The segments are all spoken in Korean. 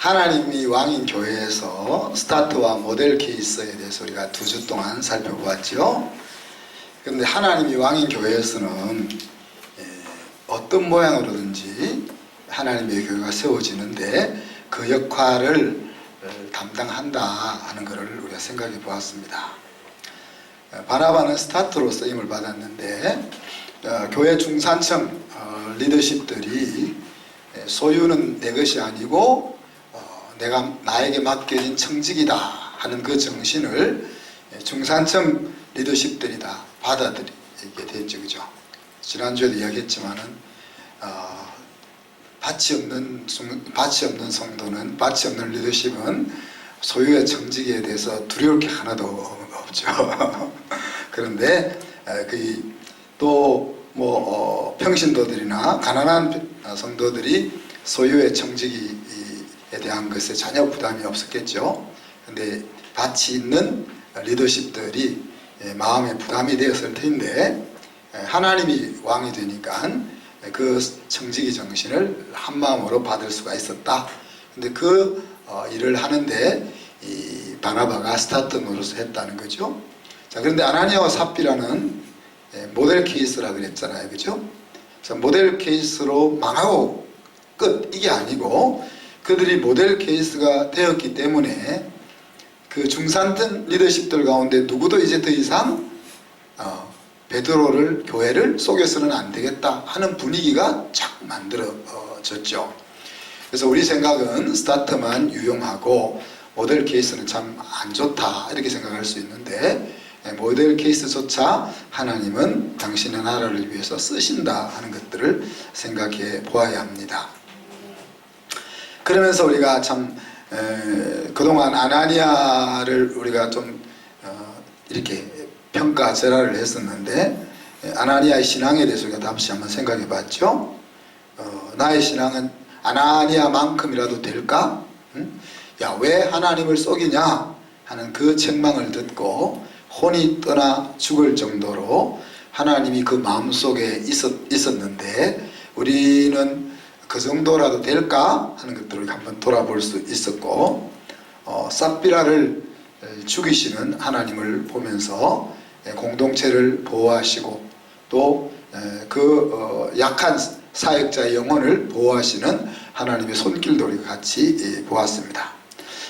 하나님이 왕인 교회에서 스타트와 모델 케이스에 대해서 우리가 2주 동안 살펴보았죠. 그런데 하나님이 왕인 교회에서는 어떤 모양으로든지 하나님의 교회가 세워지는데 그 역할을 담당한다 하는 것을 우리가 생각해 보았습니다. 바나바는 스타트로 쓰임을 받았는데 교회 중산층 리더십들이 소유는 내 것이 아니고 나에게 맡겨진 청직이다 하는 그 정신을 중산층 리더십들이 다 받아들이게 됐죠. 그죠? 지난주에도 이야기했지만은 밭이 없는 성도는, 밭이 없는 리더십은 소유의 청직에 대해서 두려울 게 하나도 없죠. 그런데 또 평신도들이나 가난한 성도들이 소유의 청직에 대한 것에 전혀 부담이 없었겠죠. 근데 밭이 있는 리더십들이 마음에 부담이 되었을 텐데 하나님이 왕이 되니까 그 청지기 정신을 한 마음으로 받을 수가 있었다. 근데 그 일을 하는데 이 바나바가 스타트 노릇을 했다는 거죠. 자, 그런데 아나니아와 삽비라는 모델 케이스라 그랬잖아요. 그죠? 그래서 모델 케이스로 망하고 끝 이게 아니고 그들이 모델 케이스가 되었기 때문에 그 중산층 리더십들 가운데 누구도 이제 더 이상 베드로를 교회를 속여서는 안 되겠다 하는 분위기가 쫙 만들어졌죠. 그래서 우리 생각은 스타트만 유용하고 모델 케이스는 참 안 좋다 이렇게 생각할 수 있는데 모델 케이스조차 하나님은 당신의 나라를 위해서 쓰신다 하는 것들을 생각해 보아야 합니다. 그러면서 우리가 참 그동안 아나니아를 우리가 좀 이렇게 평가절하를 했었는데 아나니아의 신앙에 대해서 우리가 다시 한번 생각해 봤죠. 나의 신앙은 아나니아만큼이라도 될까? 야, 왜 하나님을 속이냐 하는 그 책망을 듣고 혼이 떠나 죽을 정도로 하나님이 그 마음속에 있었는데 우리는 그 정도라도 될까 하는 것들을 한번 돌아볼 수 있었고 삽비라를 죽이시는 하나님을 보면서 공동체를 보호하시고 또 그 약한 사역자의 영혼을 보호하시는 하나님의 손길도 우리가 같이 보았습니다.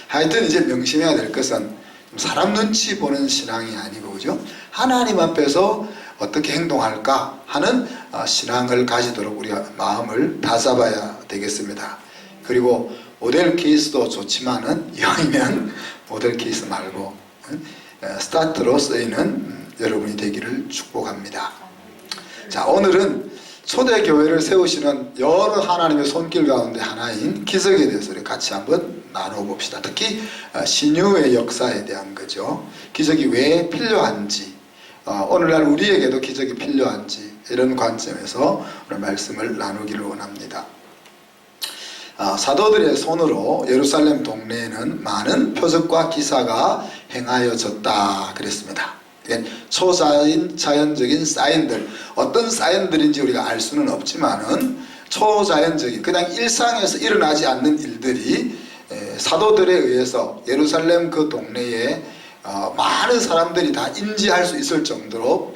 하여튼 이제 명심해야 될 것은 사람 눈치 보는 신앙이 아니고 그죠? 하나님 앞에서 어떻게 행동할까 하는 신앙을 가지도록 우리가 마음을 다잡아야 되겠습니다. 그리고 모델 케이스도 좋지만은 이왕이면 모델 케이스 말고 스타트로 쓰이는 여러분이 되기를 축복합니다. 자, 오늘은 초대교회를 세우시는 여러 하나님의 손길 가운데 하나인 기적에 대해서 우리 같이 한번 나눠봅시다. 특히 신유의 역사에 대한 거죠. 기적이 왜 필요한지, 오늘날 우리에게도 기적이 필요한지 이런 관점에서 오늘 말씀을 나누기를 원합니다. 사도들의 손으로 예루살렘 동네에는 많은 표적과 기사가 행하여졌다 그랬습니다. 초자연적인 사인들, 어떤 사인들인지 우리가 알 수는 없지만은 초자연적인 그냥 일상에서 일어나지 않는 일들이 사도들에 의해서 예루살렘 그 동네에 많은 사람들이 다 인지할 수 있을 정도로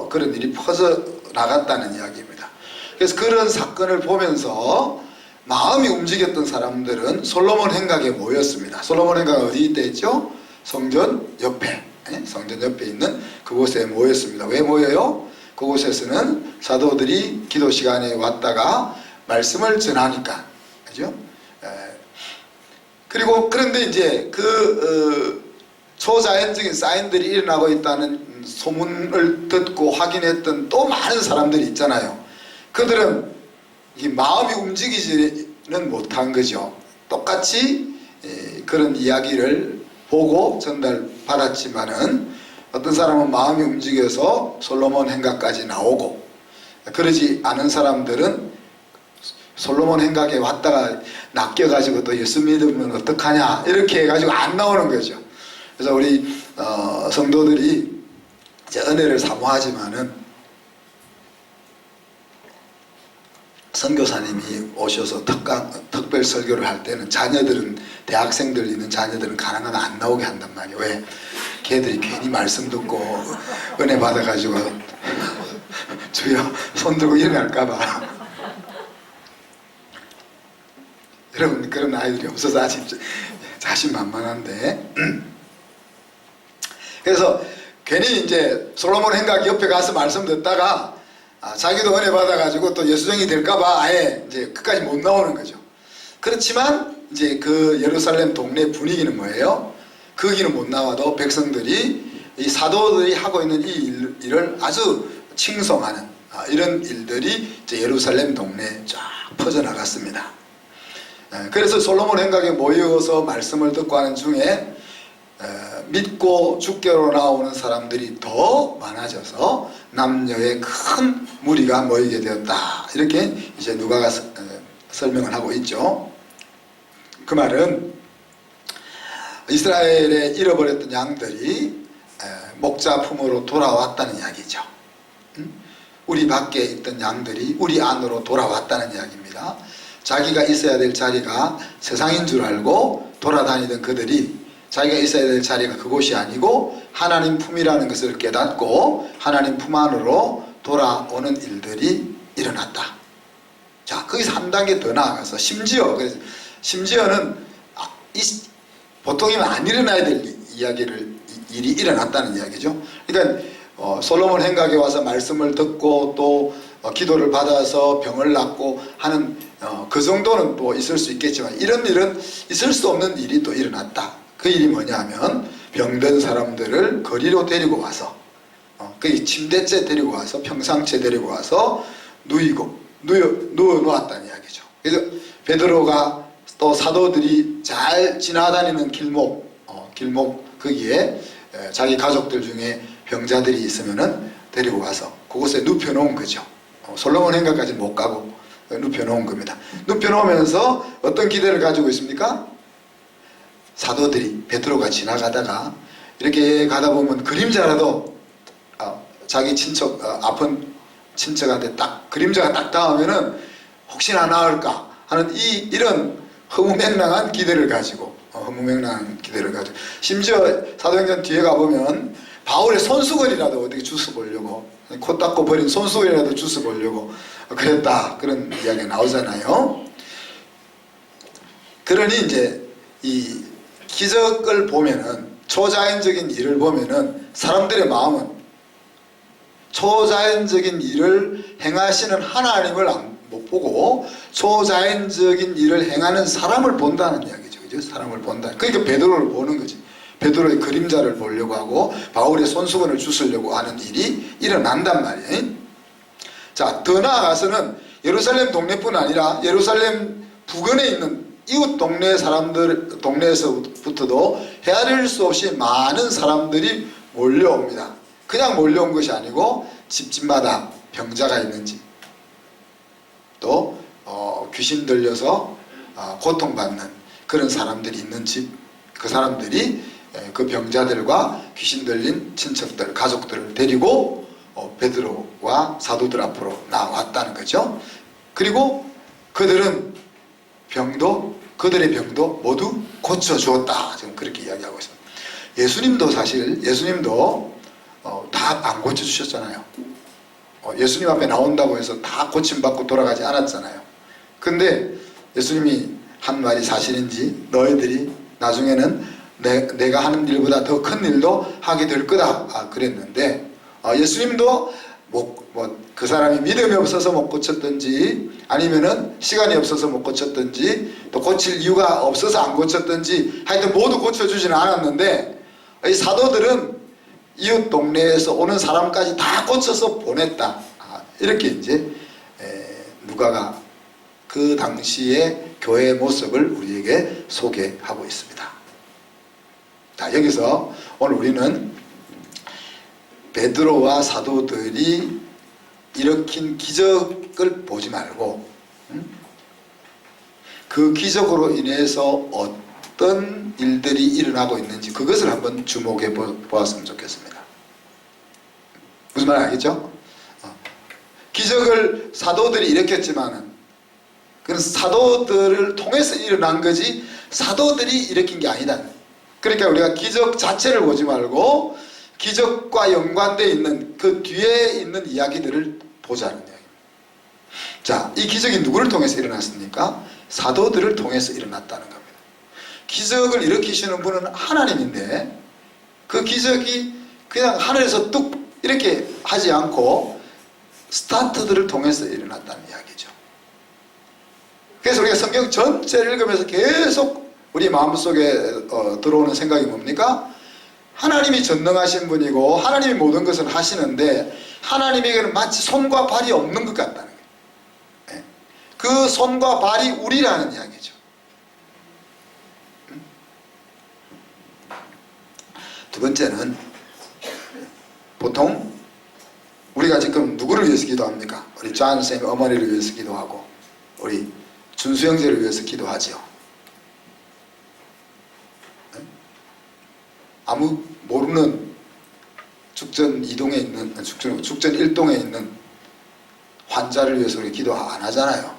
그런 일이 퍼져 나갔다는 이야기입니다. 그래서 그런 사건을 보면서 마음이 움직였던 사람들은 솔로몬 행각에 모였습니다. 솔로몬 행각 어디 있댔죠? 성전 옆에 있는 그곳에 모였습니다. 왜 모여요? 그곳에서는 사도들이 기도 시간에 왔다가 말씀을 전하니까, 그죠? 그런데 이제 초자연적인 사인들이 일어나고 있다는 소문을 듣고 확인했던 또 많은 사람들이 있잖아요. 그들은 이 마음이 움직이지는 못한 거죠. 똑같이 그런 이야기를 보고 전달받았지만은 어떤 사람은 마음이 움직여서 솔로몬 행각까지 나오고 그러지 않은 사람들은 솔로몬 행각에 왔다가 낚여가지고 또 예수 믿으면 어떡하냐 이렇게 해가지고 안 나오는 거죠. 그래서 우리 성도들이 이제 은혜를 사모하지만은 선교사님이 오셔서 특별 설교를 할 때는 자녀들은, 대학생들 있는 자녀들은 가능하면 안 나오게 한단 말이에요. 왜? 걔들이 괜히 말씀 듣고 은혜 받아가지고 주여 손 들고 일어날까봐. 여러분, 그런 아이들이 없어서 아직 자신만만한데. 그래서 괜히 이제 솔로몬 행각 옆에 가서 말씀 듣다가 자기도 은혜 받아가지고 또 예수쟁이 될까봐 아예 이제 끝까지 못 나오는 거죠. 그렇지만 이제 그 예루살렘 동네 분위기는 뭐예요? 거기는 못 나와도 백성들이, 이 사도들이 하고 있는 이 일을 아주 칭송하는 이런 일들이 이제 예루살렘 동네에 쫙 퍼져나갔습니다. 그래서 솔로몬 행각에 모여서 말씀을 듣고 하는 중에 믿고 주께로 나오는 사람들이 더 많아져서 남녀의 큰 무리가 모이게 되었다. 이렇게 이제 누가가 설명을 하고 있죠. 그 말은 이스라엘에 잃어버렸던 양들이 목자 품으로 돌아왔다는 이야기죠. 우리 밖에 있던 양들이 우리 안으로 돌아왔다는 이야기입니다. 자기가 있어야 될 자리가 세상인 줄 알고 돌아다니던 그들이 자기가 있어야 될 자리가 그곳이 아니고 하나님 품이라는 것을 깨닫고 하나님 품 안으로 돌아오는 일들이 일어났다. 자, 거기서 한 단계 더 나아가서 심지어는 보통이면 안 일어나야 될 일이 일어났다는 이야기죠. 그러니까 솔로몬 행각에 와서 말씀을 듣고 또 기도를 받아서 병을 낫고 하는 그 정도는 또 있을 수 있겠지만, 이런 일은 있을 수 없는 일이 또 일어났다. 그 일이 뭐냐면 병든 사람들을 거리로 데리고 와서 그 침대째 데리고 와서 평상체 데리고 와서 누워 놓았다는 이야기죠. 그래서 베드로가 또 사도들이 잘 지나다니는 길목 거기에 자기 가족들 중에 병자들이 있으면은 데리고 와서 그곳에 눕혀 놓은 거죠. 솔로몬 행각까지 못 가고 눕혀 놓은 겁니다. 눕혀 놓으면서 어떤 기대를 가지고 있습니까? 사도들이, 베드로가 지나가다가 이렇게 가다 보면 그림자라도 자기 친척, 아픈 친척한테 딱 그림자가 딱 닿으면은 혹시나 나을까 하는 이런 허무맹랑한 기대를 가지고 심지어 사도행전 뒤에 가보면 바울의 손수건이라도 어떻게 주워 보려고, 코 닦고 버린 손수건이라도 주워 보려고 그랬다, 그런 이야기가 나오잖아요. 그러니 이제 이 기적을 보면은, 초자연적인 일을 보면은 사람들의 마음은 초자연적인 일을 행하시는 하나님을 못 보고 초자연적인 일을 행하는 사람을 본다는 이야기죠. 그죠? 사람을 본다. 그러니까 베드로를 보는 거지. 베드로의 그림자를 보려고 하고 바울의 손수건을 주스려고 하는 일이 일어난단 말이에요. 자, 더 나아가서는 예루살렘 동네뿐 아니라 예루살렘 부근에 있는 이웃 동네에서부터도 헤아릴 수 없이 많은 사람들이 몰려옵니다. 그냥 몰려온 것이 아니고 집집마다 병자가 있는지, 또 귀신 들려서 고통받는 그런 사람들이 있는 집, 그 사람들이 그 병자들과 귀신 들린 친척들, 가족들을 데리고 베드로와 사도들 앞으로 나왔다는 거죠. 그리고 그들의 병도 모두 고쳐주었다. 지금 그렇게 이야기하고 있습니다. 예수님도 다 안 고쳐주셨잖아요. 예수님 앞에 나온다고 해서 다 고침받고 돌아가지 않았잖아요. 근데 예수님이 한 말이 사실인지, 너희들이 나중에는 내가 하는 일보다 더 큰 일도 하게 될 거다, 그랬는데 예수님도 그 사람이 믿음이 없어서 못 고쳤든지 아니면은 시간이 없어서 못 고쳤든지 또 고칠 이유가 없어서 안 고쳤든지 하여튼 모두 고쳐주지는 않았는데, 이 사도들은 이웃 동네에서 오는 사람까지 다 고쳐서 보냈다. 이렇게 이제 누가가 그 당시의 교회의 모습을 우리에게 소개하고 있습니다. 자, 여기서 오늘 우리는 베드로와 사도들이 일으킨 기적을 보지 말고 그 기적으로 인해서 어떤 일들이 일어나고 있는지 그것을 한번 주목해 보았으면 좋겠습니다. 무슨 말 알겠죠? 기적을 사도들이 일으켰지만은 그건 사도들을 통해서 일어난 거지 사도들이 일으킨 게 아니다. 그러니까 우리가 기적 자체를 보지 말고 기적과 연관되어 있는 그 뒤에 있는 이야기들을 보자는 이야기입니다. 자, 이 기적이 누구를 통해서 일어났습니까? 사도들을 통해서 일어났다는 겁니다. 기적을 일으키시는 분은 하나님인데 그 기적이 그냥 하늘에서 뚝 이렇게 하지 않고 스타트들을 통해서 일어났다는 이야기죠. 그래서 우리가 성경 전체를 읽으면서 계속 우리 마음속에 들어오는 생각이 뭡니까? 하나님이 전능하신 분이고 하나님이 모든 것을 하시는데 하나님에게는 마치 손과 발이 없는 것 같다는 거예요. 그 손과 발이 우리라는 이야기죠. 두 번째는 보통 우리가 지금 누구를 위해서 기도합니까? 우리 존 쌤의 어머니를 위해서 기도하고 우리 준수 형제를 위해서 기도하죠. 아무 모르는 죽전 2동에 있는 죽전 1동에 있는 환자를 위해서 우리 기도 안 하잖아요.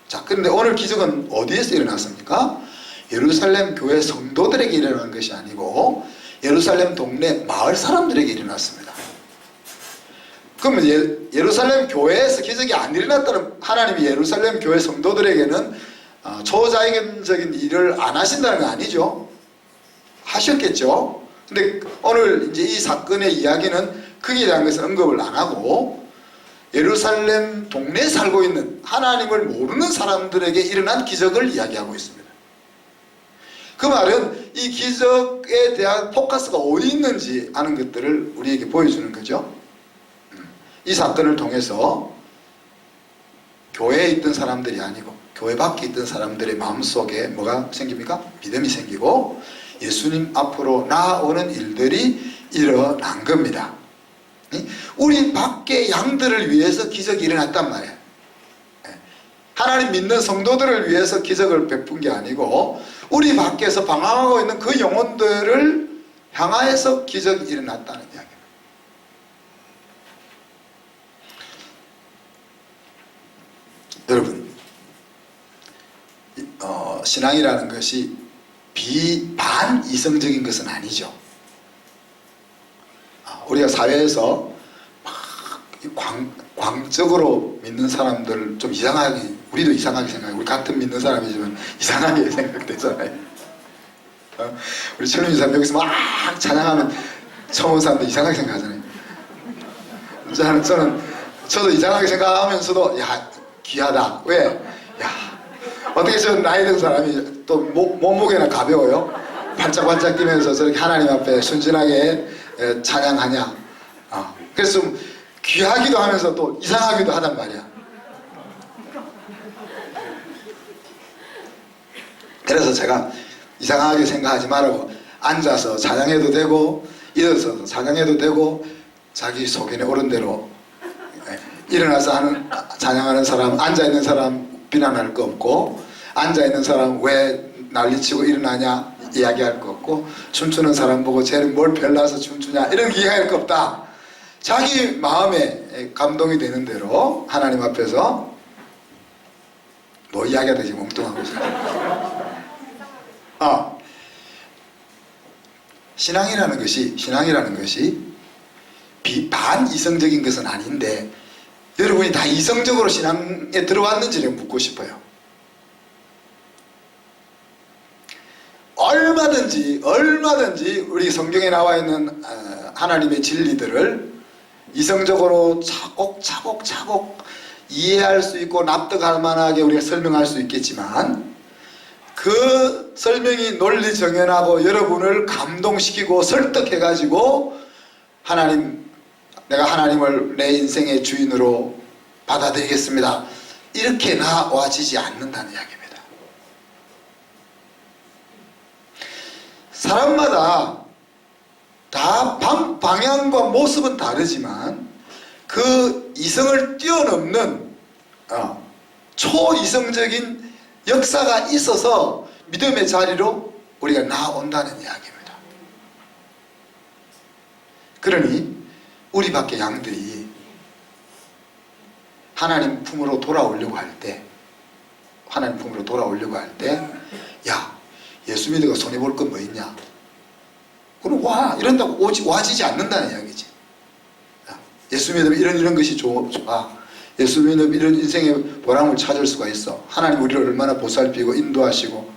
자, 그런데 오늘 기적은 어디에서 일어났습니까? 예루살렘 교회 성도들에게 일어난 것이 아니고 예루살렘 동네 마을 사람들에게 일어났습니다. 그러면 예루살렘 교회에서 기적이 안 일어났다는 하나님이 예루살렘 교회 성도들에게는 초자연적인 일을 안 하신다는 거 아니죠? 하셨겠죠? 근데 오늘 이제 이 사건의 이야기는 거기에 대한 것은 언급을 안 하고 예루살렘 동네에 살고 있는 하나님을 모르는 사람들에게 일어난 기적을 이야기하고 있습니다. 그 말은 이 기적에 대한 포커스가 어디 있는지 아는 것들을 우리에게 보여주는 거죠. 이 사건을 통해서 교회에 있던 사람들이 아니고 교회 밖에 있던 사람들의 마음속에 뭐가 생깁니까? 믿음이 생기고 예수님 앞으로 나아오는 일들이 일어난 겁니다. 우리 밖의 양들을 위해서 기적이 일어났단 말이에요. 하나님 믿는 성도들을 위해서 기적을 베푼 게 아니고 우리 밖에서 방황하고 있는 그 영혼들을 향하여서 기적이 일어났다는 이야기입니다. 여러분, 신앙이라는 것이 반이성적인 것은 아니죠. 우리가 사회에서 막 광적으로 믿는 사람들을 좀 이상하게, 우리도 이상하게 생각해요. 우리 같은 믿는 사람이지만 이상하게 생각되잖아요. 우리 철민 사람 여기서 막 찬양하면 처음 온 사람들 이상하게 생각하잖아요. 저도 이상하게 생각하면서도 야, 귀하다. 왜? 야, 어떻게 저 나이 든 사람이 또 몸무게는 가벼워요? 반짝반짝 뛰면서 저렇게 하나님 앞에 순진하게 찬양하냐? 그래서 좀 귀하기도 하면서 또 이상하기도 하단 말이야. 그래서 제가 이상하게 생각하지 말라고 앉아서 찬양해도 되고 일어서서 찬양해도 되고 자기 속에 오른 대로 일어나서 찬양하는 사람, 앉아있는 사람 비난할 거 없고 앉아있는 사람 왜 난리치고 일어나냐 이야기할 거 없고 춤추는 사람 보고 쟤는 뭘 별나서 춤추냐 이런 이야기할 거 없다. 자기 마음에 감동이 되는 대로 하나님 앞에서 뭐 이야기하다 지금 엉뚱하고 있어요. 신앙이라는 것이 반이성적인 것은 아닌데 여러분이 다 이성적으로 신앙에 들어왔는지를 묻고 싶어요. 얼마든지 우리 성경에 나와 있는 하나님의 진리들을 이성적으로 차곡차곡 이해할 수 있고 납득할 만하게 우리가 설명할 수 있겠지만 그 설명이 논리 정연하고 여러분을 감동시키고 설득해가지고 내가 하나님을 내 인생의 주인으로 받아들이겠습니다. 이렇게 나와지지 않는다는 이야기입니다. 사람마다 다 방향과 모습은 다르지만 그 이성을 뛰어넘는 초이성적인 역사가 있어서 믿음의 자리로 우리가 나아온다는 이야기입니다. 그러니 우리 밖의 양들이 하나님 품으로 돌아오려고 할 때 하나님 품으로 돌아오려고 할 때, 야, 예수 믿어가 손해볼 건 뭐 있냐? 그럼 와! 이런다고 와지지 않는다는 이야기지. 예수 믿으면 이런 것이 좋아. 예수 믿으면 이런 인생의 보람을 찾을 수가 있어. 하나님 우리를 얼마나 보살피고 인도하시고,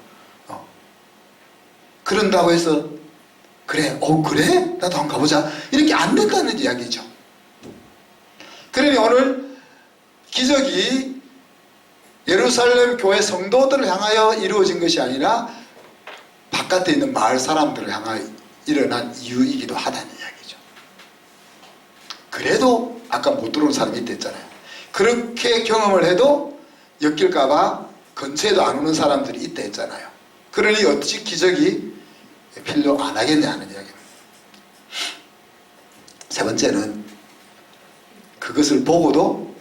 그런다고 해서 그래, 그래? 나도 한번 가보자. 이렇게 안 된다는 이야기죠. 그러니 오늘 기적이 예루살렘 교회 성도들을 향하여 이루어진 것이 아니라 바깥에 있는 마을 사람들을 향하여 일어난 이유이기도 하다는 이야기죠. 그래도 아까 못 들어온 사람이 있댔잖아요. 그렇게 경험을 해도 엮일까봐 근처에도 안 오는 사람들이 있다 했잖아요. 그러니 어찌 기적이 필요 안 하겠냐는 이야기입니다. 세 번째는 그것을 보고도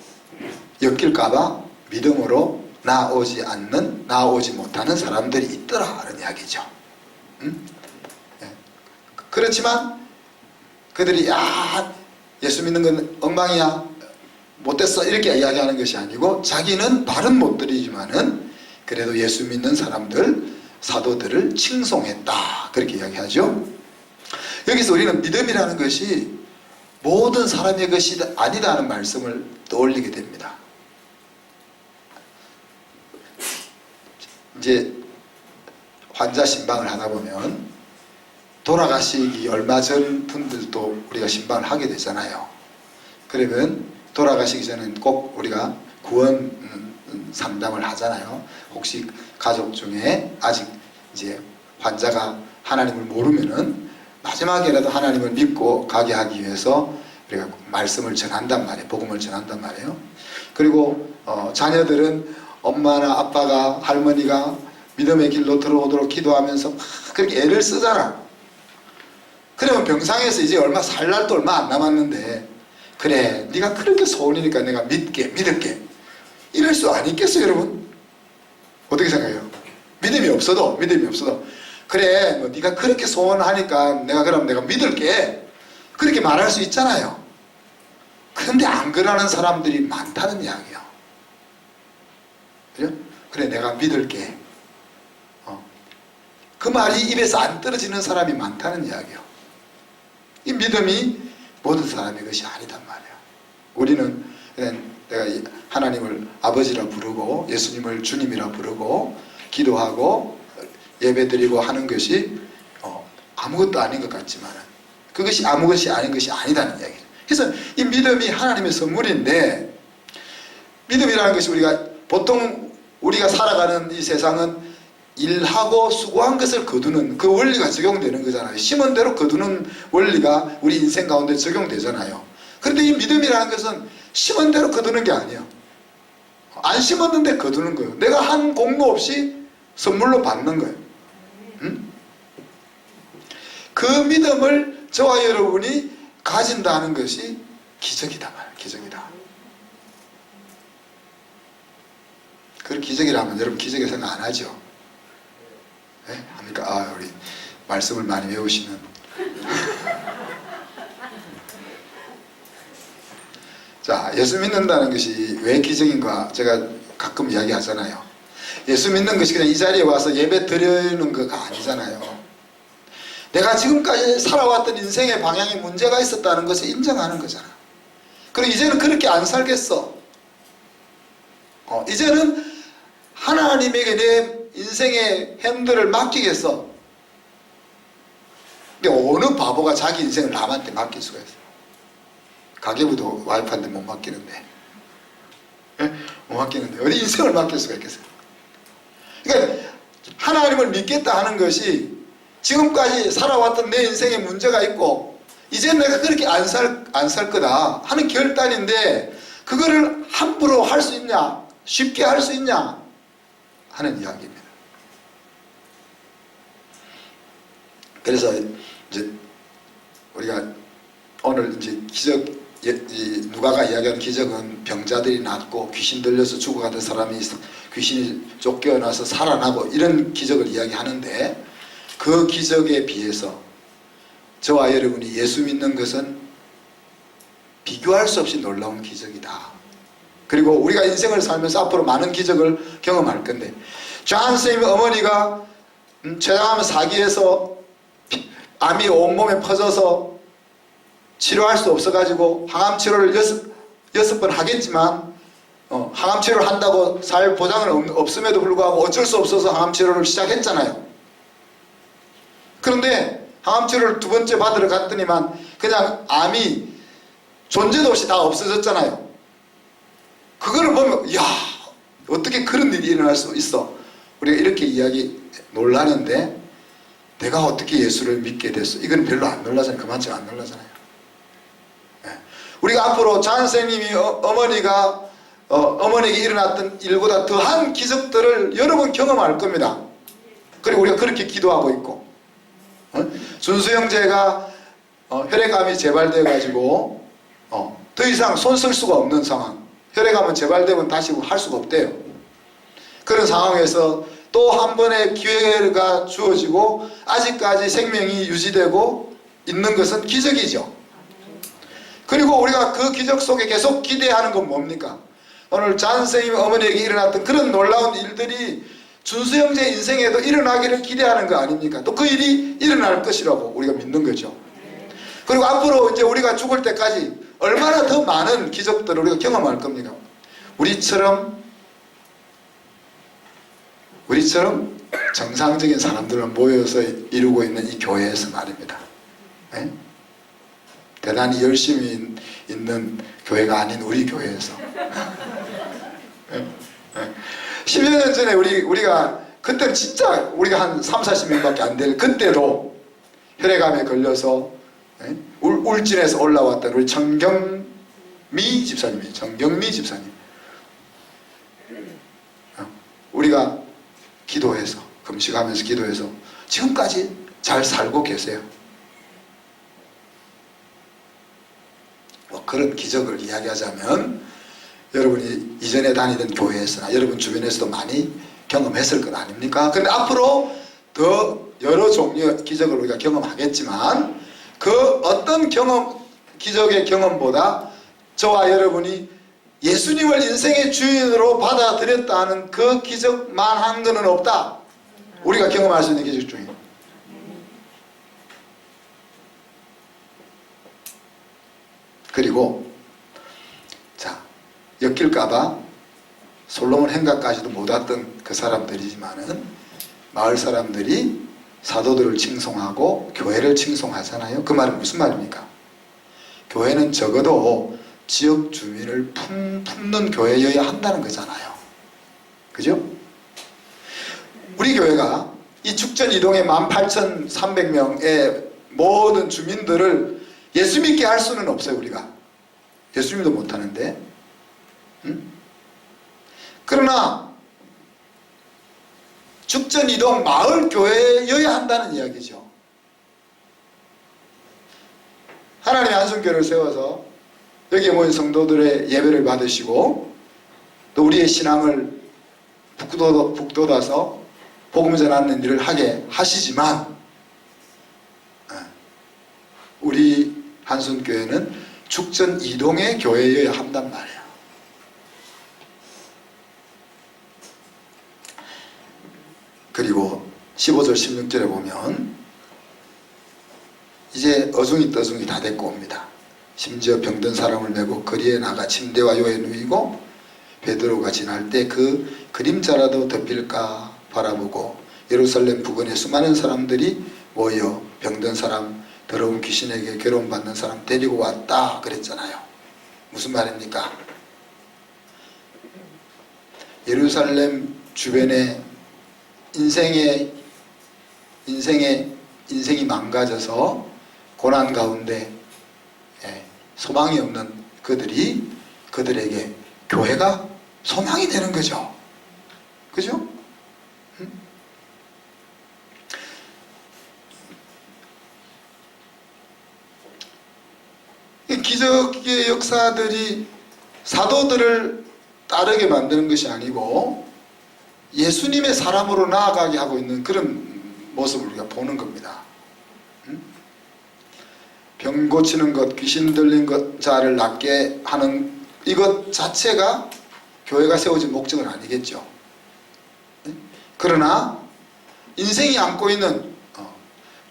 엮일까봐 믿음으로 나아오지 못하는 사람들이 있더라 하는 이야기죠. 그렇지만 그들이 예수 믿는 건 엉망이야, 못됐어, 이렇게 이야기하는 것이 아니고 자기는 말은 못 드리지만은 그래도 예수 믿는 사람들, 사도들을 칭송했다, 그렇게 이야기하죠. 여기서 우리는 믿음이라는 것이 모든 사람의 것이 아니다 하는 말씀을 떠올리게 됩니다. 이제 환자 신방을 하다 보면 돌아가시기 얼마 전 분들도 우리가 신방을 하게 되잖아요. 그러면 돌아가시기 전에 꼭 우리가 구원 상담을 하잖아요. 혹시 가족 중에 아직 이제 환자가 하나님을 모르면은 마지막에라도 하나님을 믿고 가게 하기 위해서 우리가 말씀을 전한단 말이에요. 복음을 전한단 말이에요. 그리고 자녀들은 엄마나 아빠가, 할머니가 믿음의 길로 들어오도록 기도하면서 막 그렇게 애를 쓰잖아. 그러면 병상에서 이제 살 날도 얼마 안 남았는데, 그래, 네가 그렇게 소원이니까 내가 믿을게, 이럴 수 안 있겠어요, 여러분? 어떻게 생각해요? 믿음이 없어도 그래, 네가 그렇게 소원하니까 그럼 내가 믿을게, 그렇게 말할 수 있잖아요. 그런데 안 그러는 사람들이 많다는 이야기예요. 그죠? 그래, 내가 믿을게. 그 말이 입에서 안 떨어지는 사람이 많다는 이야기예요. 이 믿음이 모든 사람의 것이 아니단 말이에요. 우리는 그냥 내가 하나님을 아버지라 부르고 예수님을 주님이라 부르고 기도하고 예배드리고 하는 것이 아무것도 아닌 것 같지만 그것이 아무것이 아닌 것이 아니다는 이야기죠. 그래서 이 믿음이 하나님의 선물인데, 믿음이라는 것이 보통 우리가 살아가는 이 세상은 일하고 수고한 것을 거두는 그 원리가 적용되는 거잖아요. 심은 대로 거두는 원리가 우리 인생 가운데 적용되잖아요. 그런데 이 믿음이라는 것은 심은 대로 거두는 게 아니에요. 안 심었는데 거두는 거예요. 내가 한 공로 없이 선물로 받는 거예요. 그 믿음을 저와 여러분이 가진다는 것이 기적이다 말이에요. 기적이다. 그걸 기적이라면 여러분 기적이 생각 안 하죠? 네? 합니까? 우리 말씀을 많이 외우시는 자, 예수 믿는다는 것이 왜 기적인가 제가 가끔 이야기하잖아요. 예수 믿는 것이 그냥 이 자리에 와서 예배 드리는 거가 아니잖아요. 내가 지금까지 살아왔던 인생의 방향에 문제가 있었다는 것을 인정하는 거잖아. 그리고 이제는 그렇게 안 살겠어. 이제는 하나님에게 내 인생의 핸들을 맡기겠어. 근데 어느 바보가 자기 인생을 남한테 맡길 수가 있어요? 가계부도 와이프한테 못 맡기는데, 못 맡기는데 어디 인생을 맡길 수가 있겠어요? 그러니까 하나님을 믿겠다 하는 것이 지금까지 살아왔던 내 인생에 문제가 있고 이제 내가 그렇게 안 살 거다 하는 결단인데, 그거를 함부로 할 수 있냐, 쉽게 할 수 있냐 하는 이야기입니다. 그래서 이제 우리가 오늘 이제 기적, 누가가 이야기한 기적은 병자들이 낫고 귀신 들려서 죽어가던 사람이 귀신이 쫓겨나서 살아나고 이런 기적을 이야기하는데, 그 기적에 비해서 저와 여러분이 예수 믿는 것은 비교할 수 없이 놀라운 기적이다. 그리고 우리가 인생을 살면서 앞으로 많은 기적을 경험할 건데, 존 선생님의 어머니가 췌장암 사기에서 암이 온몸에 퍼져서 치료할 수 없어가지고 항암 치료를 여섯 번 하겠지만 항암 치료를 한다고 살 보장은 없음에도 불구하고 어쩔 수 없어서 항암 치료를 시작했잖아요. 그런데 항암 치료를 두 번째 받으러 갔더니만 그냥 암이 존재도 없이 다 없어졌잖아요. 그거를 보면 야, 어떻게 그런 일이 일어날 수 있어? 우리가 이렇게 이야기 놀라는데 내가 어떻게 예수를 믿게 됐어? 이건 별로 안 놀라잖아요. 그만큼 안 놀라잖아요. 우리가 앞으로 잔 선생님이 어머니가 어머니에게 일어났던 일보다 더한 기적들을 여러 번 경험할 겁니다. 그리고 우리가 그렇게 기도하고 있고, 준수 형제가 혈액암이 재발돼 가지고 더 이상 손 쓸 수가 없는 상황, 혈액암은 재발되면 다시 할 수가 없대요. 그런 상황에서 또 한 번의 기회가 주어지고 아직까지 생명이 유지되고 있는 것은 기적이죠. 그리고 우리가 그 기적 속에 계속 기대하는 건 뭡니까? 오늘 잔 선생님 어머니에게 일어났던 그런 놀라운 일들이 준수 형제 인생에도 일어나기를 기대하는 거 아닙니까? 또 그 일이 일어날 것이라고 우리가 믿는 거죠. 그리고 앞으로 이제 우리가 죽을 때까지 얼마나 더 많은 기적들을 우리가 경험할 겁니까? 우리처럼 정상적인 사람들만 모여서 이루고 있는 이 교회에서 말입니다. 네? 대단히 열심히 있는 교회가 아닌 우리 교회에서 10여 년 전에 우리가 그때는 진짜 우리가 한 30-40명밖에 안 될 그때도 혈액암에 걸려서 울진에서 올라왔던 우리 정경미 집사님이에요. 정경미 집사님. 우리가 기도해서 금식하면서 기도해서 지금까지 잘 살고 계세요. 그런 기적을 이야기하자면 여러분이 이전에 다니던 교회에서나 여러분 주변에서도 많이 경험했을 것 아닙니까? 그런데 앞으로 더 여러 종류의 기적을 우리가 경험하겠지만 그 어떤 기적의 경험보다 저와 여러분이 예수님을 인생의 주인으로 받아들였다는 그 기적만 한 것은 없다. 우리가 경험할 수 있는 기적 중에. 그리고 자, 엮일까봐 솔로몬 행각까지도 못 왔던 그 사람들이지만은 마을 사람들이 사도들을 칭송하고 교회를 칭송하잖아요. 그 말은 무슨 말입니까? 교회는 적어도 지역 주민을 품는 교회여야 한다는 거잖아요. 그죠? 우리 교회가 이 축전 이동의 18,300명의 모든 주민들을 예수 믿게 할 수는 없어요. 우리가 예수 믿도 못하는데 그러나 축전 이동 마을 교회여야 한다는 이야기죠. 하나님의 한성교회를 세워서 여기에 모인 성도들의 예배를 받으시고 또 우리의 신앙을 북돋아서 복음 전하는 일을 하게 하시지만 우리 한순교회는 축전 이동의 교회여야 한단 말이에요. 그리고 15절 16절에 보면 이제 어중이 떠중이 다 됐고 옵니다. 심지어 병든 사람을 메고 거리에 나가 침대와 요에 누이고 베드로가 지날 때 그 그림자라도 덮일까 바라보고 예루살렘 부근에 수많은 사람들이 모여 병든 사람, 더러운 귀신에게 괴로움받는 사람 데리고 왔다 그랬잖아요. 무슨 말입니까? 예루살렘 주변에 인생이 망가져서 고난 가운데 소망이 없는 그들에게 교회가 소망이 되는 거죠. 그죠? 이 기적의 역사들이 사도들을 따르게 만드는 것이 아니고 예수님의 사람으로 나아가게 하고 있는 그런 모습을 우리가 보는 겁니다. 병 고치는 것, 귀신 들린 것 자를 낫게 하는 이것 자체가 교회가 세워진 목적은 아니겠죠. 그러나 인생이 안고 있는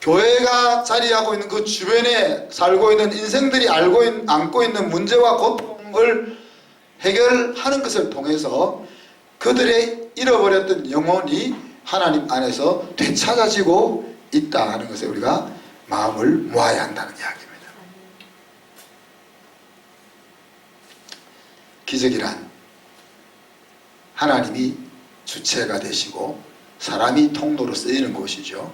교회가 자리하고 있는 그 주변에 살고 있는 인생들이 안고 있는 문제와 고통을 해결하는 것을 통해서 그들의 잃어버렸던 영혼이 하나님 안에서 되찾아지고 있다 하는 것에 우리가 마음을 모아야 한다는 이야기입니다. 기적이란 하나님이 주체가 되시고 사람이 통로로 쓰이는 곳이죠.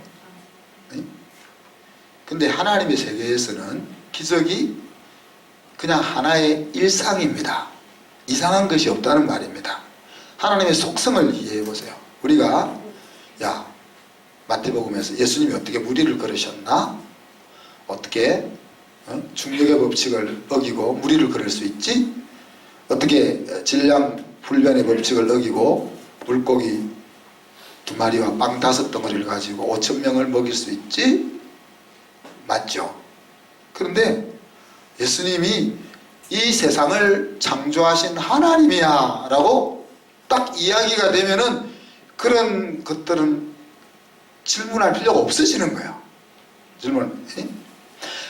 근데 하나님의 세계에서는 기적이 그냥 하나의 일상입니다. 이상한 것이 없다는 말입니다. 하나님의 속성을 이해해 보세요. 우리가 마태복음에서 예수님이 어떻게 무리를 걸으셨나? 어떻게 중력의 법칙을 어기고 무리를 걸을 수 있지? 어떻게 질량불변의 법칙을 어기고 물고기 2마리와 빵 5덩어리를 가지고 5,000명을 먹일 수 있지? 맞죠? 그런데 예수님이 이 세상을 창조하신 하나님이야 라고 딱 이야기가 되면은 그런 것들은 질문할 필요가 없어지는 거예요.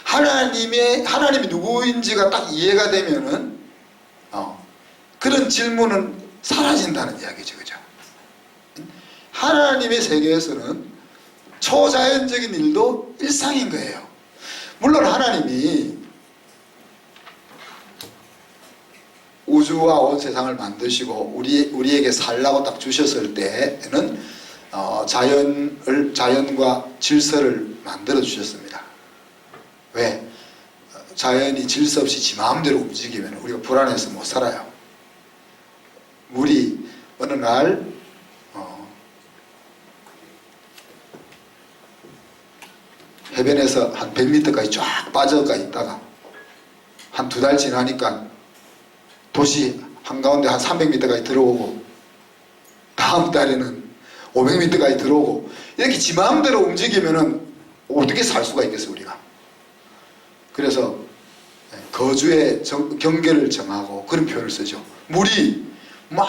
하나님이 누구인지가 딱 이해가 되면은 그런 질문은 사라진다는 이야기죠. 그죠? 하나님의 세계에서는 초자연적인 일도 일상인 거예요. 물론 하나님이 우주와 온 세상을 만드시고 우리에게 살라고 딱 주셨을 때에는 자연과 질서를 만들어 주셨습니다. 왜? 자연이 질서 없이 지 마음대로 움직이면 우리가 불안해서 못 살아요. 물이 어느 날 해변에서 한 100m까지 쫙 빠져가 있다가 한 2달 지나니까 도시 한가운데 한 300m까지 들어오고 다음 달에는 500m까지 들어오고 이렇게 지 마음대로 움직이면은 어떻게 살 수가 있겠어요, 우리가. 그래서 거주의 경계를 정하고 그런 표현을 쓰죠. 물이 막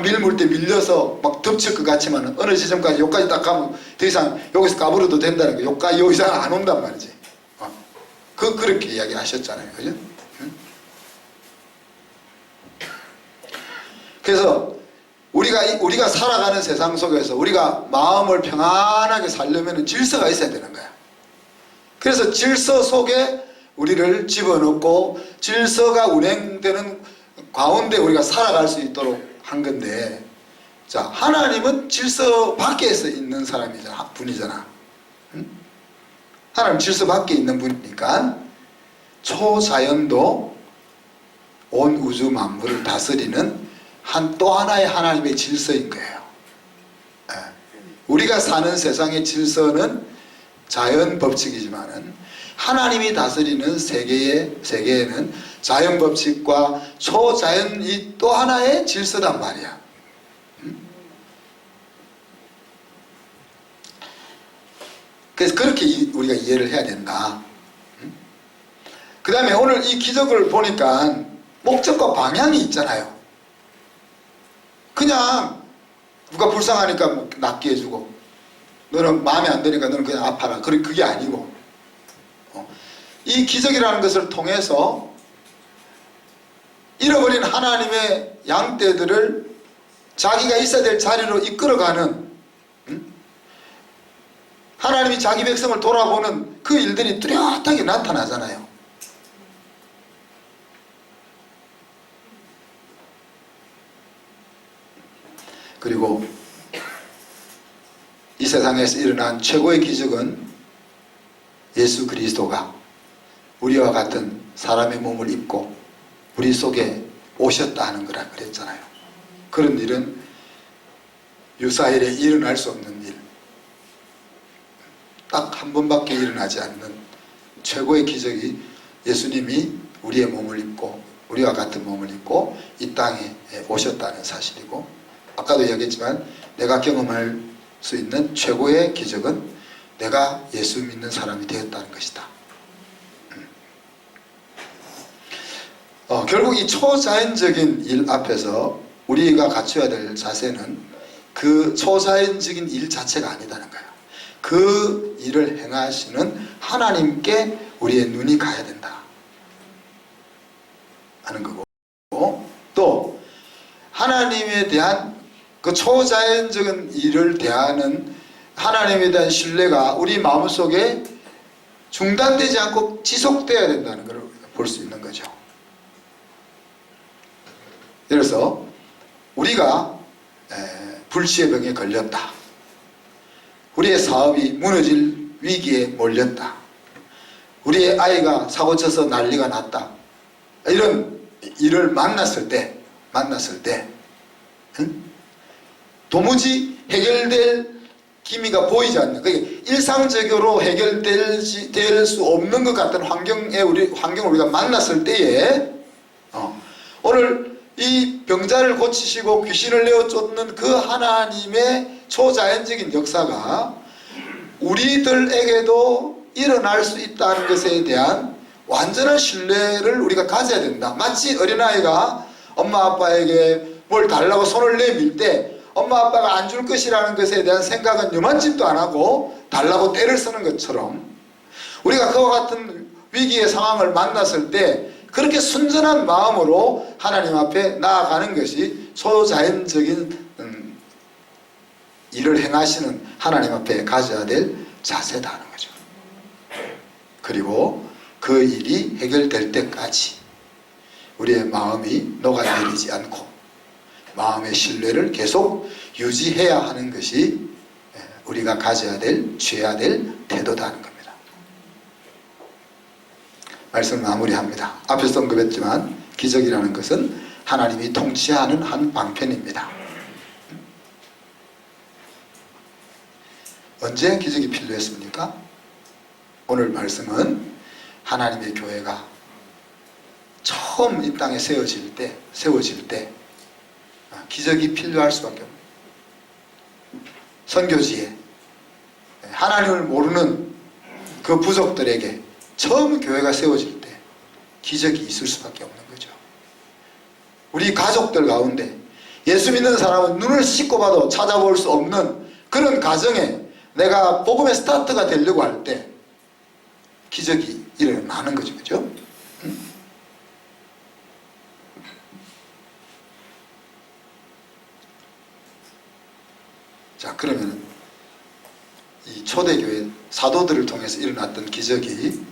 밀물 때 밀려서 막 덮칠 것 같지만 어느 지점까지 여기까지 딱 가면 더 이상 여기서 까불어도 된다는 거. 여기까지 요 이상 안 온단 말이지. 그렇게 이야기 하셨잖아요. 그죠? 응? 그래서 우리가 살아가는 세상 속에서 우리가 마음을 평안하게 살려면 질서가 있어야 되는 거야. 그래서 질서 속에 우리를 집어넣고 질서가 운행되는 가운데 우리가 살아갈 수 있도록 한 건데, 자, 하나님은 질서 밖에서 있는 분이잖아. 응? 하나님 질서 밖에 있는 분이니까 초자연도 온 우주 만물을 다스리는 또 하나의 하나님의 질서인 거예요. 우리가 사는 세상의 질서는 자연 법칙이지만은 하나님이 다스리는 세계에는 자연 법칙과 초자연이 또 하나의 질서단 말이야. 그래서 그렇게 우리가 이해를 해야 된다. 그 다음에 오늘 이 기적을 보니까 목적과 방향이 있잖아요. 그냥 누가 불쌍하니까 뭐 낫게 해주고 너는 마음에 안 드니까 너는 그냥 아파라. 그게 아니고 이 기적이라는 것을 통해서 잃어버린 하나님의 양떼들을 자기가 있어야 될 자리로 이끌어가는, 하나님이 자기 백성을 돌아보는 그 일들이 뚜렷하게 나타나잖아요. 그리고 이 세상에서 일어난 최고의 기적은 예수 그리스도가 우리와 같은 사람의 몸을 입고 우리 속에 오셨다 하는 거라 그랬잖아요. 그런 일은 유사일에 일어날 수 없는 일, 딱 한 번밖에 일어나지 않는 최고의 기적이 예수님이 우리의 몸을 입고 우리와 같은 몸을 입고 이 땅에 오셨다는 사실이고, 아까도 이야기했지만 내가 경험할 수 있는 최고의 기적은 내가 예수 믿는 사람이 되었다는 것이다. 결국 이 초자연적인 일 앞에서 우리가 갖춰야 될 자세는 그 초자연적인 일 자체가 아니다는 거예요. 그 일을 행하시는 하나님께 우리의 눈이 가야 된다 하는 거고, 또 하나님에 대한 그 초자연적인 일을 대하는 하나님에 대한 신뢰가 우리 마음속에 중단되지 않고 지속되어야 된다는 걸 볼 수 있는 거죠. 그래서 우리가 불치의 병에 걸렸다, 우리의 사업이 무너질 위기에 몰렸다, 우리의 아이가 사고쳐서 난리가 났다, 이런 일을 만났을 때 도무지 해결될 기미가 보이지 않는, 그게 일상적으로 해결될 수 없는 것 같은 환경을 우리가 만났을 때에 오늘 이 병자를 고치시고 귀신을 내어 쫓는 그 하나님의 초자연적인 역사가 우리들에게도 일어날 수 있다는 것에 대한 완전한 신뢰를 우리가 가져야 된다. 마치 어린아이가 엄마 아빠에게 뭘 달라고 손을 내밀 때 엄마 아빠가 안 줄 것이라는 것에 대한 생각은 요만침도 안 하고 달라고 떼를 쓰는 것처럼, 우리가 그와 같은 위기의 상황을 만났을 때 그렇게 순전한 마음으로 하나님 앞에 나아가는 것이 초자연적인 일을 행하시는 하나님 앞에 가져야 될 자세다 하는 거죠. 그리고 그 일이 해결될 때까지 우리의 마음이 녹아내리지 않고 마음의 신뢰를 계속 유지해야 하는 것이 우리가 가져야 될, 취해야 될 태도다 하는 겁니다. 말씀 마무리합니다. 앞에서 언급했지만 기적이라는 것은 하나님이 통치하는 한 방편입니다. 언제 기적이 필요했습니까? 오늘 말씀은 하나님의 교회가 처음 이 땅에 세워질 때 기적이 필요할 수밖에 없습니다. 선교지에 하나님을 모르는 그 부족들에게 처음 교회가 세워질 때 기적이 있을 수밖에 없는 거죠. 우리 가족들 가운데 예수 믿는 사람은 눈을 씻고 봐도 찾아볼 수 없는 그런 가정에 내가 복음의 스타트가 되려고 할 때 기적이 일어나는 거죠. 그죠? 자, 그러면 이 초대교회 사도들을 통해서 일어났던 기적이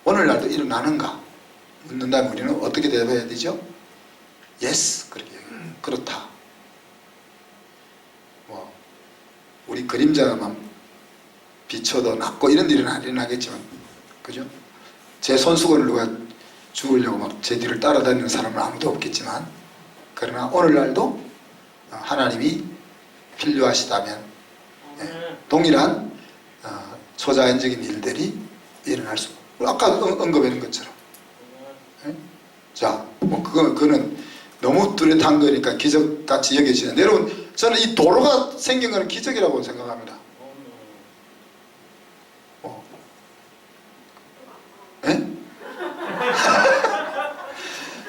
오늘날도 일어나는가 묻는다면 우리는 어떻게 대답해야 되죠? Yes, 그렇다. 우리 그림자만 비춰도 낫고 이런 일은 안 일어나겠지만, 그죠? 제 손수건을 누가 죽으려고 막 제 뒤를 따라다니는 사람은 아무도 없겠지만, 그러나 오늘날도 하나님이 필요하시다면 동일한 초자연적인 일들이 일어날 수, 아까 언급한 것처럼. 자, 그거는 너무 뚜렷한 거니까 기적같이 여겨지는데, 여러분, 저는 이 도로가 생긴 거는 기적이라고 생각합니다.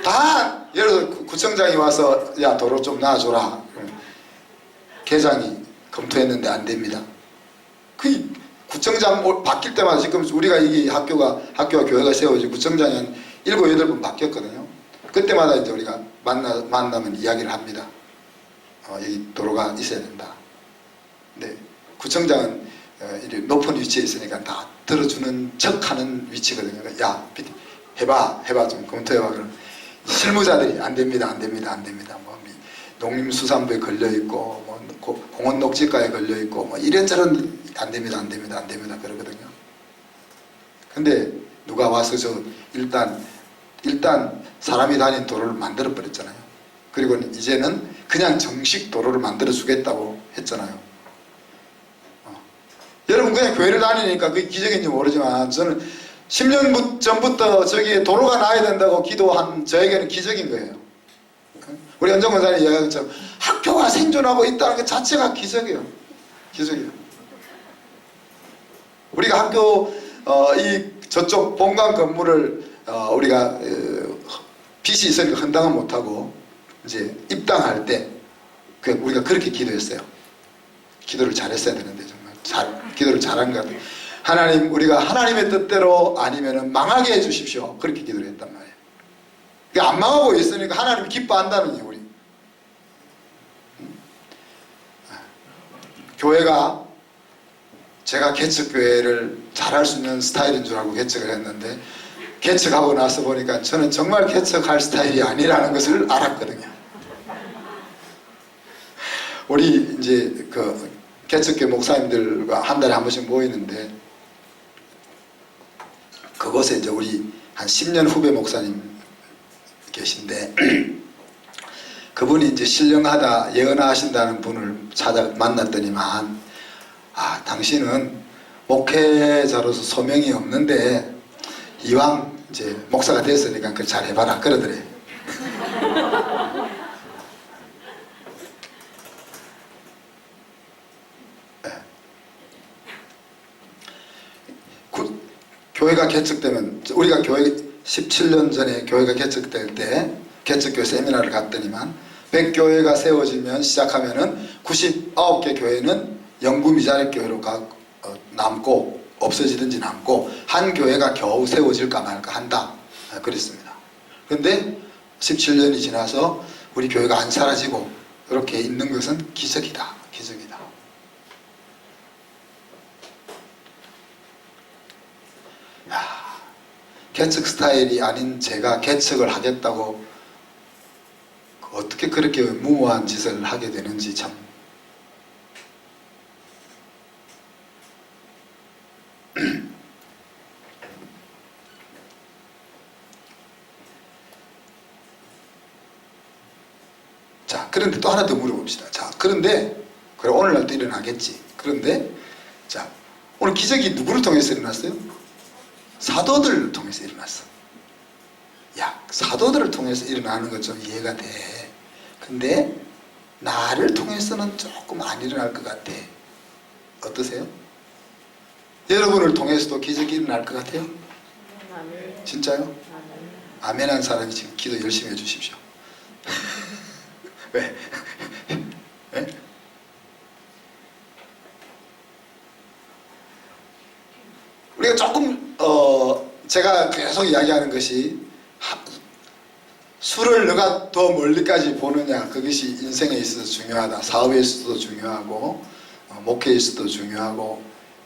다 예를 들어 구청장이 와서 야 도로 좀 놔줘라, 계장이 검토했는데 안 됩니다. 그 구청장 바뀔 때마다 지금 우리가 이게 학교가 교회가 세워지고 구청장이 한 7, 8번 바뀌었거든요. 그때마다 이제 우리가 만나면 이야기를 합니다. 여기 도로가 있어야 된다. 근데 구청장은 높은 위치에 있으니까 다 들어주는 척하는 위치거든요. 야, 해봐, 좀 검토해봐. 그럼 실무자들이 안 됩니다. 뭐 농림수산부에 걸려 있고, 뭐 공원녹지과에 걸려 있고, 뭐 이런저런 안 됩니다. 그러거든요. 근데 누가 와서 일단 사람이 다니는 도로를 만들어 버렸잖아요. 그리고 이제는 그냥 정식 도로를 만들어 주겠다고 했잖아요. 여러분, 그냥 교회를 다니니까 그게 기적인지 모르지만 저는 10년 전부터 저기 도로가 나야 된다고 기도한 저에게는 기적인 거예요. 우리 연정 권사님 이야기한 것처럼 학교가 생존하고 있다는 것 자체가 기적이에요. 우리가 학교 저쪽 본관 건물을 우리가 빚이 있으니까 헌당은 못하고 이제 입당할 때 우리가 그렇게 기도했어요. 기도를 잘했어야 되는데 정말 기도를 잘한 것 같아요. 하나님, 우리가 하나님의 뜻대로 아니면은 망하게 해주십시오. 그렇게 기도를 했단 말이에요. 그러니까 안 망하고 있으니까 하나님이 기뻐한다는 게 우리. 교회가 제가 개척교회를 잘할 수 있는 스타일인 줄 알고 개척을 했는데 개척하고 나서 보니까 저는 정말 개척할 스타일이 아니라는 것을 알았거든요. 우리 이제 그 개척교회 목사님들과 한 달에 한 번씩 모이는데 그곳에 이제 우리 한 10년 후배 목사님 계신데 그분이 이제 신령하다 예언하신다는 분을 만났더니만 당신은 목회자로서 소명이 없는데 이왕 이제 목사가 됐으니까 그 잘 해봐라 그러더래. 교회가 개척되면 우리가 교회 17년 전에 교회가 개척될 때 개척교회 세미나를 갔더니만 100교회가 세워지면 시작하면은 99개 교회는 영구 미자립 교회로 남고 없어지든지 남고 한 교회가 겨우 세워질까 말까 한다 그랬습니다. 그런데 17년이 지나서 우리 교회가 안 사라지고 이렇게 있는 것은 기적이다. 기적이다. 개척 스타일이 아닌 제가 개척을 하겠다고 어떻게 그렇게 무모한 짓을 하게 되는지 참. 자, 그런데 또 하나 더 물어봅시다. 자, 그런데 그래 오늘날 또 일어나겠지. 그런데 자, 오늘 기적이 누구를 통해서 일어났어요? 사도들을 통해서 일어났어. 야, 사도들을 통해서 일어나는 건 좀 이해가 돼. 근데 나를 통해서는 조금 안 일어날 것 같아. 어떠세요? 여러분을 통해서도 기적이 일어날 것 같아요? 진짜요? 아멘한 사람이 지금 기도 열심히 해주십시오. 왜? 네? 우리가 조금 제가 계속 이야기하는 것이 수를 너가 더 멀리까지 보느냐 그것이 인생에 있어서 중요하다. 사업에 있어서도 중요하고 목회에 있어서도 중요하고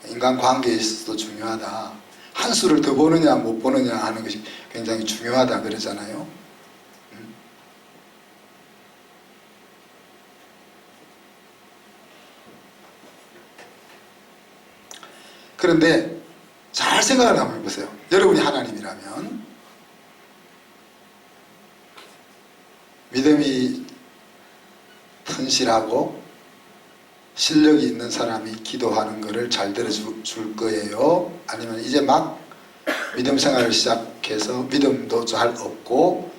인간관계에 있어서도 중요하다. 한 수를 더 보느냐 못 보느냐 하는 것이 굉장히 중요하다 그러잖아요. 그런데 잘 생각을 한번 해보세요. 여러분이 하나님이라면 믿음이 튼실하고 실력이 있는 사람이 기도하는 것을 잘 들어줄 거예요? 아니면 이제 막 믿음 생활을 시작해서 믿음도 잘 없고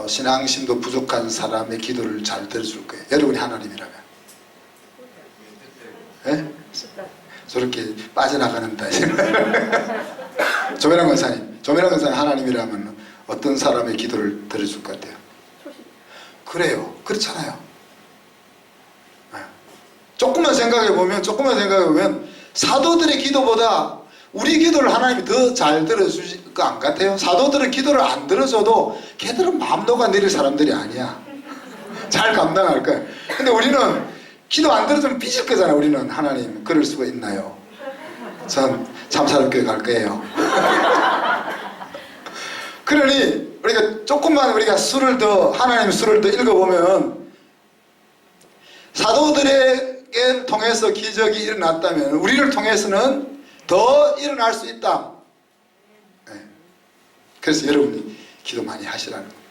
신앙심도 부족한 사람의 기도를 잘 들어줄 거예요? 여러분이 하나님이라면. 네? 저렇게 빠져나가는다. 조메란 권사님 하나님이라면 어떤 사람의 기도를 들어줄 것 같아요? 그래요. 그렇잖아요. 조금만 생각해보면 사도들의 기도보다 우리 기도를 하나님이 더 잘 들어주실 거 안 같아요? 사도들은 기도를 안 들어줘도 걔들은 마음 녹아 내릴 사람들이 아니야. 잘 감당할 거야. 근데 우리는 기도 안 들어주면 삐질 거잖아. 우리는 하나님 그럴 수가 있나요? 전 참사랑교회 갈 거예요. 그러니 우리가 조금만 우리가 하나님 수를 더 읽어보면 사도들에게 통해서 기적이 일어났다면 우리를 통해서는 더 일어날 수 있다. 네. 그래서 여러분이 기도 많이 하시라는 거예요.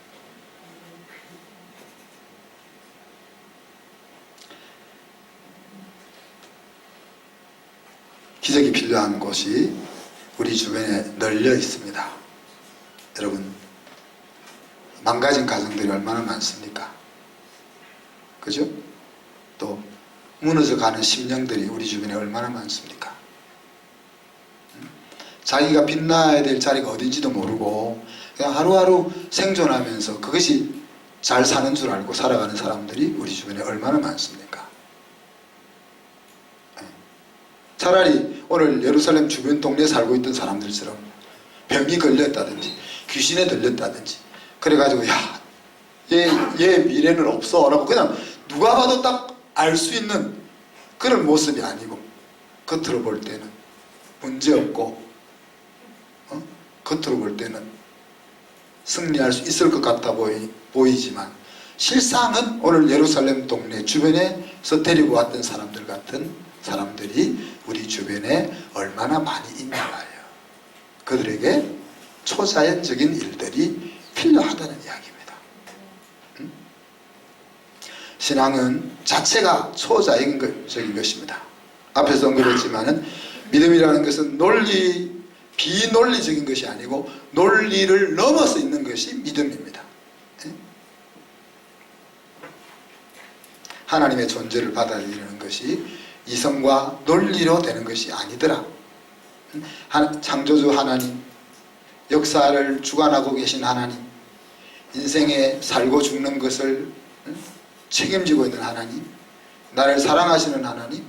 기적이 필요한 곳이 우리 주변에 널려 있습니다. 여러분, 망가진 가정들이 얼마나 많습니까? 그죠? 또 무너져가는 심령들이 우리 주변에 얼마나 많습니까? 자기가 빛나야 될 자리가 어딘지도 모르고 그냥 하루하루 생존하면서 그것이 잘 사는 줄 알고 살아가는 사람들이 우리 주변에 얼마나 많습니까? 차라리 오늘 예루살렘 주변 동네에 살고 있던 사람들처럼 병이 걸렸다든지 귀신에 들렸다든지 그래가지고 야, 얘 미래는 없어 라고 그냥 누가 봐도 딱 알 수 있는 그런 모습이 아니고 겉으로 볼 때는 문제없고 겉으로 볼 때는 승리할 수 있을 것 같아 보이지만 실상은 오늘 예루살렘 동네 주변에서 데리고 왔던 사람들 같은 사람들이 우리 주변에 얼마나 많이 있냐 말이에요. 그들에게 초자연적인 일들이 필요하다는 이야기입니다. 신앙은 자체가 초자연적인 것입니다. 앞에서 언급했지만은 믿음이라는 것은 비논리적인 것이 아니고 논리를 넘어서 있는 것이 믿음입니다. 하나님의 존재를 받아들이는 것이 이성과 논리로 되는 것이 아니더라. 창조주 하나님, 역사를 주관하고 계신 하나님, 인생에 살고 죽는 것을 책임지고 있는 하나님, 나를 사랑하시는 하나님,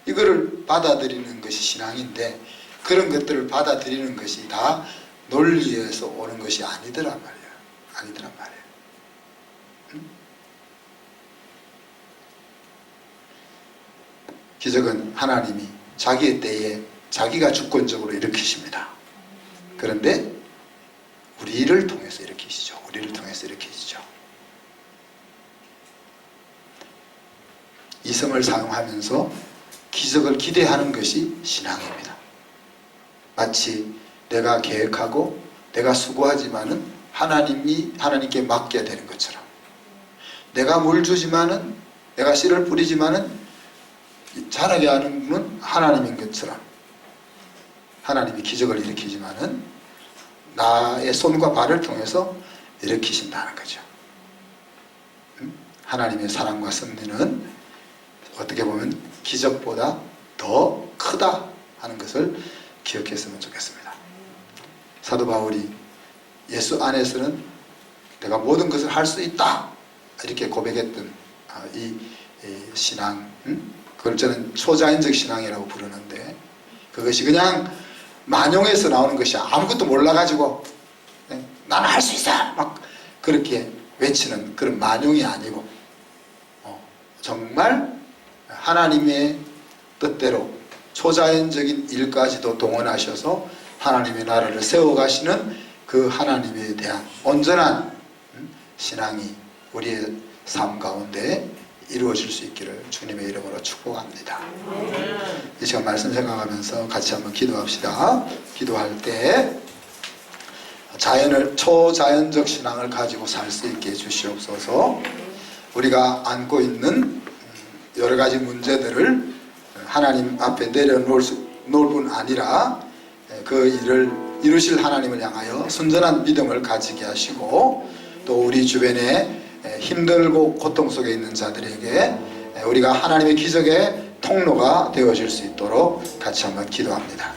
이거를 받아들이는 것이 신앙인데 그런 것들을 받아들이는 것이 다 논리에서 오는 것이 아니더란 말이에요. 기적은 하나님이 자기의 때에 자기가 주권적으로 일으키십니다. 그런데 우리를 통해서 일으키시죠. 이성을 사용하면서 기적을 기대하는 것이 신앙입니다. 마치 내가 계획하고 내가 수고하지만은 하나님께 맡겨야 되는 것처럼, 내가 물 주지만은 내가 씨를 뿌리지만은 자라게 하는 분은 하나님인 것처럼 하나님이 기적을 일으키지만은 나의 손과 발을 통해서 일으키신다는 거죠. 하나님의 사랑과 섭리는 어떻게 보면 기적보다 더 크다 하는 것을 기억했으면 좋겠습니다. 사도 바울이 예수 안에서는 내가 모든 것을 할 수 있다 이렇게 고백했던 이 신앙, 그걸 저는 초자연적 신앙이라고 부르는데 그것이 그냥 만용에서 나오는 것이 아무것도 몰라가지고 나는 할 수 있어 막 그렇게 외치는 그런 만용이 아니고 정말 하나님의 뜻대로 초자연적인 일까지도 동원하셔서 하나님의 나라를 세워가시는 그 하나님에 대한 온전한 신앙이 우리의 삶 가운데 이루어질 수 있기를 주님의 이름으로 축복합니다. 이 시간 말씀 생각하면서 같이 한번 기도합시다. 기도할 때 초자연적 신앙을 가지고 살 수 있게 해주시옵소서. 우리가 안고 있는 여러 가지 문제들을 하나님 앞에 내려놓을 뿐 아니라 그 일을 이루실 하나님을 향하여 순전한 믿음을 가지게 하시고 또 우리 주변에 힘들고 고통 속에 있는 자들에게 우리가 하나님의 기적의 통로가 되어질 수 있도록 같이 한번 기도합니다.